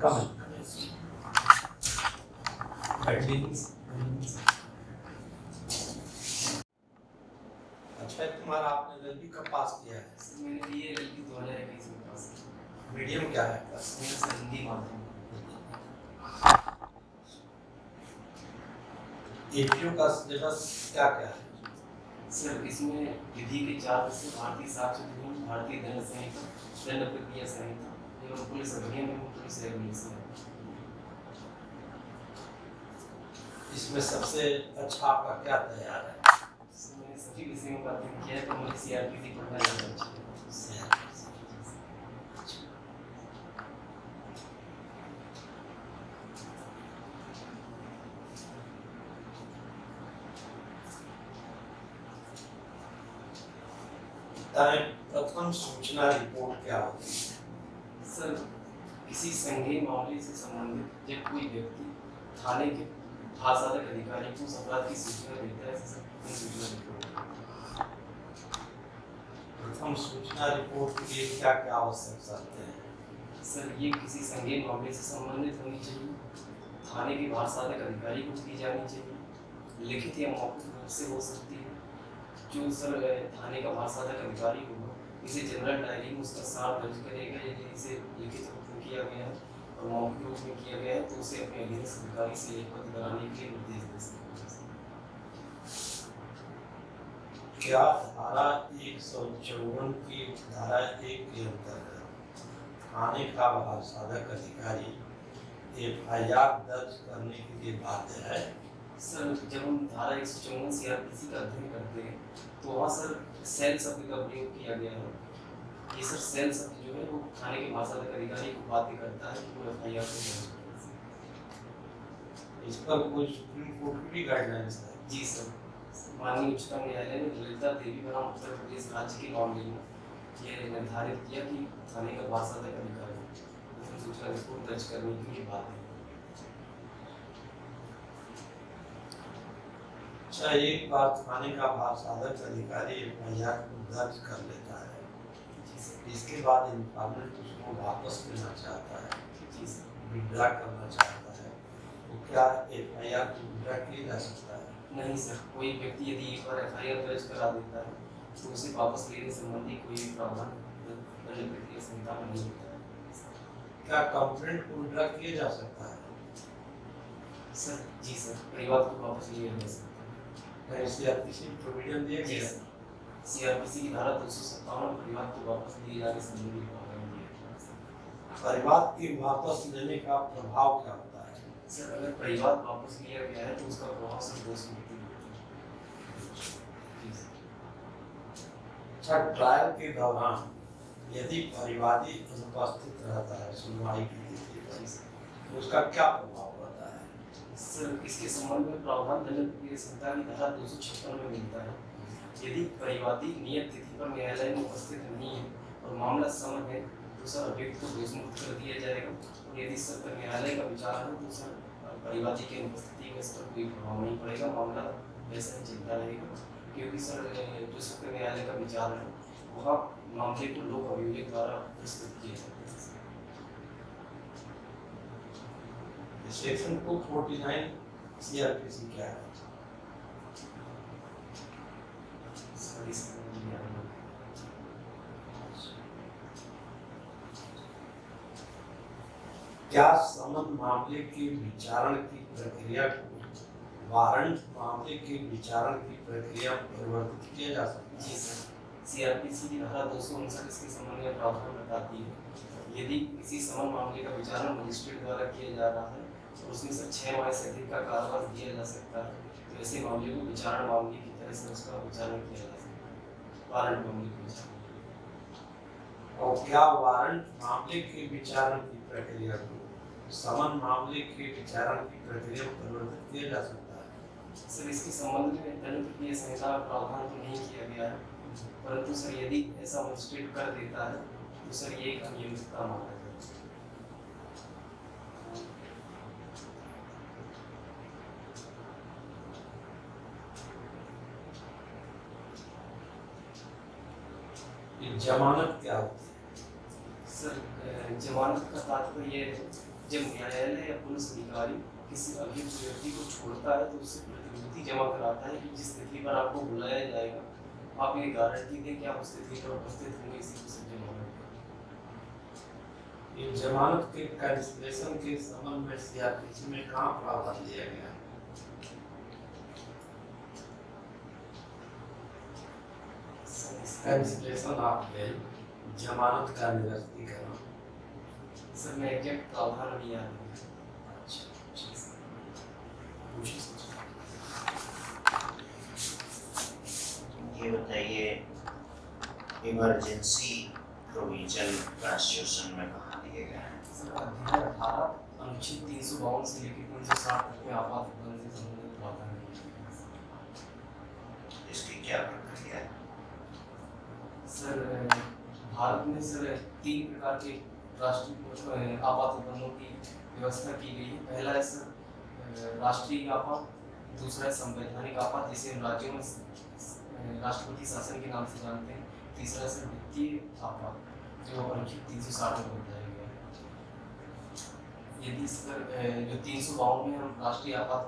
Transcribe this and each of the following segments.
Come. अच्छा तुम्हारा आपने एलएलबी कब पास किया है? सर मैंने भी एलएलबी 2021 में पास किया। मीडियम क्या है आपका? मेरा सर हिंदी माध्यम। एपीयू का सिलेबस क्या क्या है? सर इसमें विधि के 4 विषय भारतीय साक्ष्य अधिनियम, भारतीय दंड संहिता, दंड प्रक्रिया संहिता एवं पुलिस अधिनियम एवं पुलिस रेगुलेशन है। इसमें सबसे अच्छा आपका क्या तैयार है? सर मैंने सभी विषयों का अध्ययन किया है तो मुझे सीआरपीसी पढ़ना ज़्यादा अच्छा है। प्रथम सूचना रिपोर्ट क्या होती है? सर किसी संज्ञेय मामले से संबंधित जब कोई व्यक्ति थाने के भाषाधक अधिकारी को उस अपराध की सूचना देता है सर प्रथम सूचना रिपोर्ट। प्रथम सूचना रिपोर्ट के लिए क्या क्या आवश्यक शर्तें हैं? सर ये किसी संज्ञेय मामले से संबंधित होनी चाहिए, थाने के भाषाधक अधिकारी को दी जानी चाहिए, लिखित या मौखिक रूप से हो सकती है। जो सर थाने का भाषाधक अधिकारी होगा इसे जनरल डायरी में उसका सार दर्ज करेगा, यदि इसे लिखित रूप में किया गया है और मौखिक रूप में किया गया है तो उसे अपने अधीनस्थ अधिकारी से लिखित कराने के लिए निर्देश दे सकते हैं। क्या धारा 154 की धारा 1 के अंतर्गत थाने का भाषाधक अधिकारी एफआईआर दर्ज करने के लिए बाध्य है? सर जब हम धारा 154 सीआरपीसी का अध्ययन करते हैं तो वहाँ सर सेल शब्द का प्रयोग किया गया है। ये सर सेल शब्द जो है वो थाने के भाषाधक अधिकारी को बाध्य करता है कि वो एफआईआर को दर्ज करे। इस पर कोई सुप्रीम कोर्ट की भी गाइडलाइंस है? जी सर, माननीय उच्चतम न्यायालय ने ललिता देवी बनाम उत्तर प्रदेश राज्य के मामले में यह निर्धारित किया कि थाने का भाषाधक अधिकारी प्रथम सूचना रिपोर्ट दर्ज करने के लिए बाध्य है। अच्छा, एक बार थाने का भाषाधक अधिकारी एफआईआर को दर्ज कर लेता है, इसके बाद इंफॉर्मेंट उसको वापस लेना चाहता है, विड्रा करना चाहता है, तो क्या एफआईआर को विड्रा किया जा सकता है? नहीं सर, कोई व्यक्ति यदि एक बार एफआईआर दर्ज करा देता है तो उसे वापस लेने संबंधी कोई भी प्रावधान दंड प्रक्रिया संहिता में नहीं होता है। क्या कंप्लेंट को विड्रा किया जा सकता है? सर जी सर, परिवार को वापस लिया जा सकता है। सीआरपीसी प्रोविजन दिया गया है? सीआरपीसी की धारा 257 परिवार को वापस लिए जाने संबंधी प्रावधान दिया गया है। परिवार के वापस लेने का प्रभाव क्या होता है? सर अगर परिवार वापस लिया गया है तो उसका प्रभाव सर दोषमुक्ति होती है। अच्छा, ट्रायल के दौरान यदि परिवादी अनुपस्थित रहता है सुनवाई की तिथि पर, तो उसका क्या प्रभाव रहता है? सर इसके संबंध में प्रावधान दंड प्रक्रिया संहिता की धारा 256 में मिलता है। यदि परिवादी नियत तिथि पर न्यायालय में उपस्थित नहीं है और मामला समन है तो सर अभियुक्त को दोषमुक्त कर दिया जाएगा, और यदि सर न्यायालय का विचार है तो सर परिवादी की अनुपस्थिति में इस पर कोई प्रभाव नहीं पड़ेगा, मामला वैसा ही चलता रहेगा, क्योंकि सर जो सत्र न्यायालय का विचार है वहाँ मामले को लोक अभियोजक द्वारा प्रस्तुत किया जाता है। सेक्शन 249 सीआरपीसी क्या है? क्या समन मामले के विचारण की प्रक्रिया को वारंट मामले के विचारण की प्रक्रिया में परिवर्तित किया जा सकता है? जी सर, सीआरपीसी की धारा 259 इसके संबंध में प्रावधान बताती है। यदि किसी समन मामले का विचारण मजिस्ट्रेट द्वारा किया जा रहा है और उसमें से 6 माह से अधिक का कारावास दिया जा सकता है तो ऐसे मामले को विचारण मामले की तरह से उसका विचारण किया जा सकता है, वारंट मामले के विचारण। और क्या वारंट मामले के विचारण की प्रक्रिया को समन मामले के विचारण की प्रक्रिया में परिवर्तित किया जा सकता है? सर इसके संबंध में दंड प्रक्रिया संहिता प्रावधान तो नहीं किया गया है, परंतु सर यदि ऐसा मजिस्ट्रेट कर देता है तो सर ये एक अनियमितता माना जाएगा। जमानत क्या होती है? सर जमानत का तात्पर्य जब न्यायालय या पुलिस अधिकारी किसी अभियुक्त व्यक्ति को छोड़ता है तो उससे प्रतिभूति जमा कराता है कि जिस तिथि पर आपको बुलाया जाएगा आप ये गारंटी दें कि आप उस तिथि पर उपस्थित होंगे, इसी को सब जमा ये जमानत के कैंसिलेशन के संबंध में सीआरपीसी में कहाँ प्रावधान दिया गया है? कैंसिलेशन ऑफ बेल, जमानत का निरस्तीकरण। सर मैं एग्जैक्ट प्रावधान भी याद नहीं है। ये बताइए, इमरजेंसी प्रोविजन कॉन्स्टिट्यूशन में कहाँ दिए गए हैं? सर अध्याय 18 अनुच्छेद 352 से लेकर 360 तक में आपात उपकरण से संबंधित प्रावधान है। इसकी क्या प्रक्रिया है? सर भारत में सर 3 प्रकार के राष्ट्रीय आपात उपकरणों की व्यवस्था की गई है। पहला है सर राष्ट्रीय आपात, दूसरा है संवैधानिक आपात जिसे हम राज्यों में राष्ट्रपति शासन के नाम से जानते हैं, तीसरा है सर वित्तीय आपात जो अनुच्छेद 360 में बताया गया है। यदि सर जो 352 में हम राष्ट्रीय आपात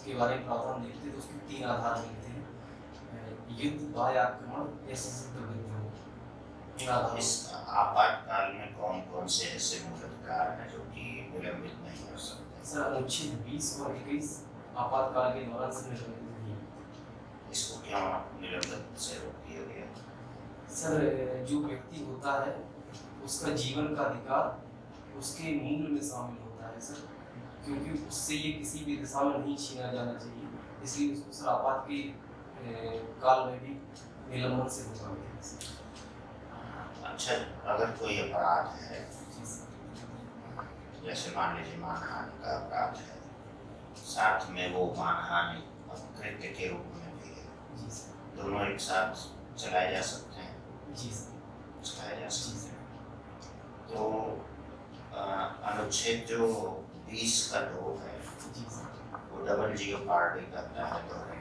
के बारे में प्रावधान देखते हैं तो उसके 3 आधार मिलते हैं: युद्ध, बाह्य आक्रमण या सशस्त्र विद्रोह। इस आपातकाल में कौन कौन से ऐसे मूल अधिकार हैं जो कि निलंबित नहीं हो सकते? सर अनुच्छेद 20 और 21 आपातकाल के दौरान से निलंबित नहीं है। इसको क्यों निलंबित से रोक दिया गया? सर जो व्यक्ति होता है उसका जीवन का अधिकार उसके मूल में शामिल होता है सर, क्योंकि उससे ये किसी भी दिशा में नहीं छीना जाना चाहिए, इसलिए उसको सर आपात के काल में भी निलंबन से रोका गया है। अच्छा, अगर कोई अपराध है, जैसे मान लीजिए मानहानि का अपराध है, साथ में वो मानहानि अपकृत्य के रूप में भी है, दोनों एक साथ चलाए जा सकते हैं? जी सर, चलाए जा सकते हैं। तो अनुच्छेद जो 20 का 2 है वो डबल जीओपार्डी करता है दोहरे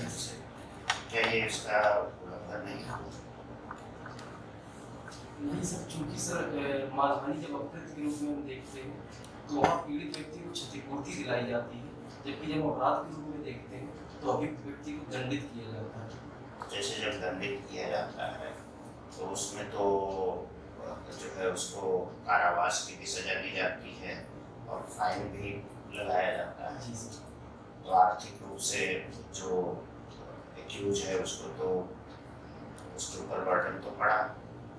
से, क्या ये इसका उल्लंघन नहीं है? नहीं सर, चूंकि सर मानहानि जब अपकृत्य के रूप में हम देखते हैं तो वहाँ पीड़ित व्यक्ति को क्षतिपूर्ति दिलाई जाती है, जबकि जब अपराध के रूप में देखते हैं तो अभियुक्त व्यक्ति को दंडित किया जाता है। जैसे जब दंडित किया जाता है तो उसमें तो जो है उसको कारावास की भी सजा दी जाती है और फाइन भी लगाया जाता है। जी सर। तो आर्थिक रूप से जो एक्यूज है उसको तो उसके ऊपर बर्डन तो पड़ा।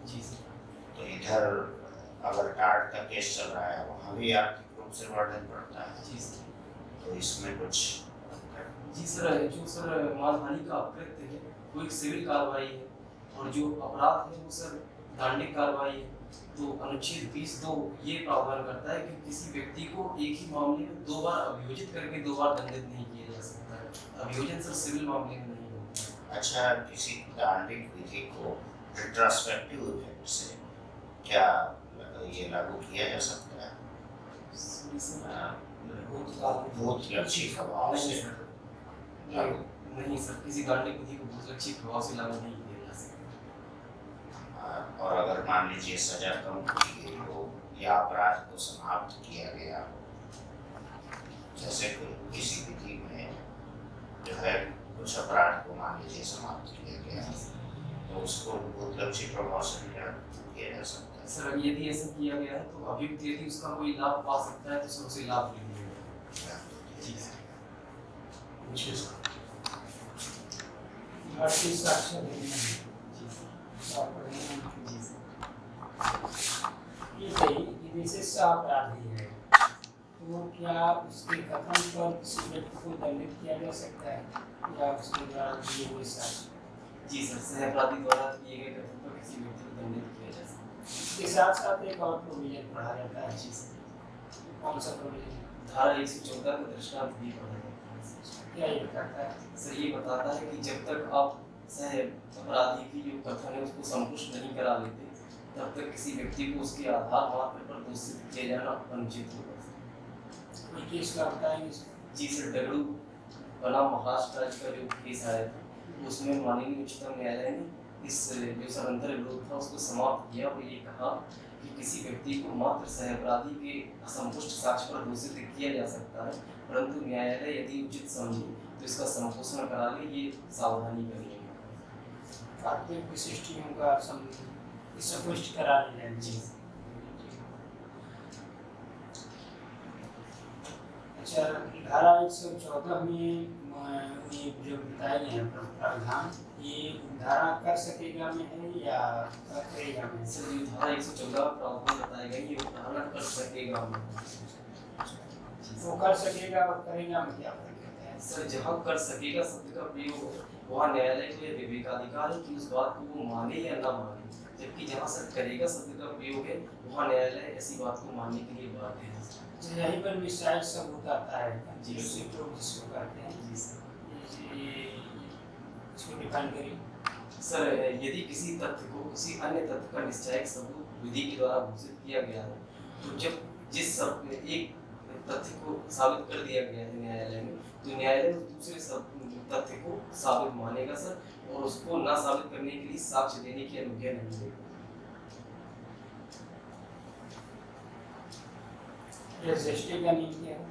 जी सर। तो इधर अगर टार्ट का केस चल रहा है वहाँ भी आर्थिक रूप से बर्डन पड़ता है। जी सर। तो इसमें कुछ जी सर, जो सर मानहानि का अपकृत्य है वो एक सिविल कार्रवाई है और जो अपराध है वो सर दंडिक कार्रवाई है। तो अनुच्छेद 20(2) ये प्रावधान करता है कि किसी व्यक्ति को एक ही मामले में 2 बार अभियोजित करके 2 बार दंडित नहीं किया जा सकता है। अभियोजन सर सिविल मामले में नहीं होता। अच्छा, किसी दंडिक विधि को रिट्रोस्पेक्टिव इफेक्ट से क्या ये लागू किया जा सकता है? भूतलक्षी प्रभाव से लागू नहीं सर, किसी दंडिक विधि को भूतलक्षी प्रभाव से लागू नहीं किया जा सकता। और अगर मान लीजिए सजा कम की गई हो या अपराध को समाप्त किया गया हो, जैसे किसी विधि में जो है कुछ अपराध को मान लीजिए समाप्त किया गया तो उसको भूतलक्षी प्रभाव से भी लागू किया जा सकता है? सर यदि ऐसा किया गया है तो अभियुक्त यदि उसका कोई लाभ पा सकता है तो सर उसे लाभ ले लिया। जी सर। पूछिए सर। भारतीय साक्ष्य देने जी सर। जी सर। ये सही विशेष अपराधी है तो क्या उसके कथन पर किसी व्यक्ति को दंडित किया जा सकता है या उसके द्वारा दिए हुए साक्ष्य? जी सर, सहअपराधी द्वारा किए गए कथन पर किसी व्यक्ति को दंडित किया जा सकता है। इसके साथ साथ एक और प्रोविजन पढ़ा जाता है। जी सर। कौन सा प्रोविजन? धारा 114 का दृष्टांत भी पढ़ा जाता है। क्या ये कहता है? सर ये बताता है कि जब तक आप सह अपराधी की जो कथन है उसको संतुष्ट नहीं करा लेते तब तक किसी व्यक्ति को उसके आधार मात्र पर दोषित किया जाना अनुचित होगा। ये केस का बताएंगे? जी सर, डगड़ू बनाम महाराष्ट्र राज्य का जो केस आया था उसमें माननीय उच्चतम न्यायालय ने इस जो सरंतर विरोध था उसको समाप्त किया और ये कहा कि किसी व्यक्ति को मात्र सहअपराधी के असंपुष्ट साक्ष्य पर दोषी किया जा सकता है, परंतु न्यायालय यदि उचित समझे तो इसका संपोषण करा ले, ये सावधानी करनी है। प्राथमिक विशिष्टियों का संपुष्ट करा लेना जी। अच्छा, धारा 114 में ये जो बताए गए हैं प्रावधान, ये धारा कर सकेगा में है या करेगा में? सर, ये धारा 114 प्रावधान बताए गए, ये धारा कर सकेगा में। वो कर सकेगा और करेगा में क्या फर्क है? सर, जहाँ कर सकेगा शब्द का प्रयोग हो, वहाँ न्यायालय को यह विवेकाधिकार है कि उस बात को वो माने या ना माने, जबकि जहाँ सर करेगा शब्द का प्रयोग है, वहाँ न्यायालय ऐसी बात को मानने के लिए बाध्य है। यहीं पर मिसाइल सबूत आता है जी। जिसको कहते हैं। जी सर। इसको डिफाइन करिए। सर, यदि किसी तथ्य को किसी अन्य तथ्य का निश्चायक सबूत विधि के द्वारा घोषित किया गया है, तो जब जिस सब एक तथ्य को साबित कर दिया गया है न्यायालय में, तो न्यायालय उस दूसरे सब तथ्य को साबित मानेगा सर, और उसको ना साबित करने के लिए साक्ष्य देने की अनुज्ञा नहीं देगा। रेस जेस्टी का नियम क्या है?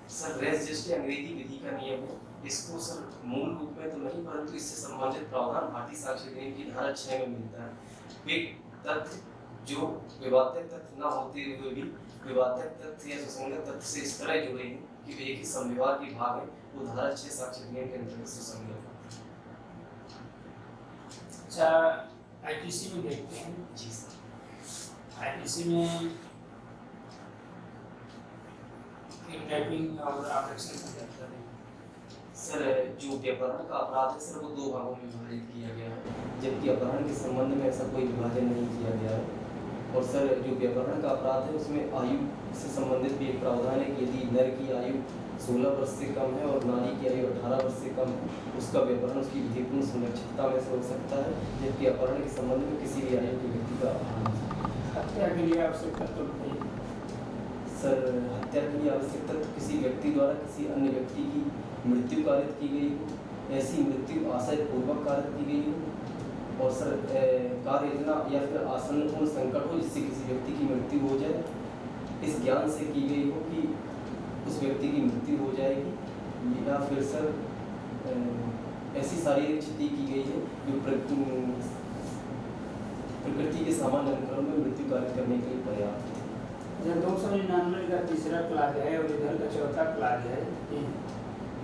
सर, रेस जेस्टी अंग्रेजी विधि का नियम है। इसको सर मूल रूप में तो नहीं, परंतु इससे संबंधित प्रावधान भारतीय साक्ष्य अधिनियम की धारा 6 में मिलता है। वे तथ्य जो विवादक तथ्य न होते हुए भी विवादक तथ्य या सुसंगत तथ्य से इस तरह जुड़े हैं कि वे एक ही संविवाद के भाग हैं, वो धारा 6 साक्ष्य अधिनियम के अंतर्गत सुसंगत है। अच्छा, आईपीसी में देखते हैं। जी सर। आईपीसी में किडनैपिंग और अबडक्शन का क्या है? सर, जो व्यापरण का अपराध है सर, वो 2 भागों में विभाजित किया गया है, जबकि अपहरण के संबंध में ऐसा कोई विभाजन नहीं किया गया है। और सर, जो व्यापरण का अपराध है उसमें आयु से संबंधित भी एक प्रावधान है कि यदि नर की आयु 16 वर्ष से कम है और नारी की आयु 18 वर्ष से कम है, उसका व्यापरण उसकी विधिपूर्ण संरक्षितता में से हो सकता है, जबकि अपहरण के संबंध में किसी भी आयु के व्यक्ति का अपहरण नहीं हो सकता। हत्या के लिए आवश्यक तत्व बताइए। सर, हत्या के लिए आवश्यक तत्व किसी व्यक्ति द्वारा किसी अन्य व्यक्ति की मृत्यु कारित की गई हो, ऐसी मृत्यु आशय पूर्वक कारित की गई हो, और सर कार्य योजना या फिर आसन्नपूर्ण संकट हो जिससे किसी व्यक्ति की मृत्यु हो जाए, इस ज्ञान से की गई हो कि उस व्यक्ति की मृत्यु हो जाएगी, या फिर सर ऐसी शारीरिक क्षति की गई है जो प्रकृति के सामान्य अनुक्रम में मृत्यु कारित करने के लिए पर्याप्त है। जब 299 का तीसरा क्लास है और इधर का चौथा क्लास है,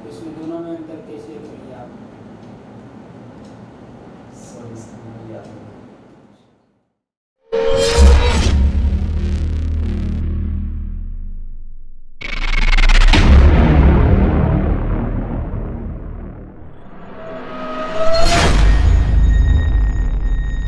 इसमें दोनों में अंतर कैसे करिए आप? सॉरी सर, याद नहीं।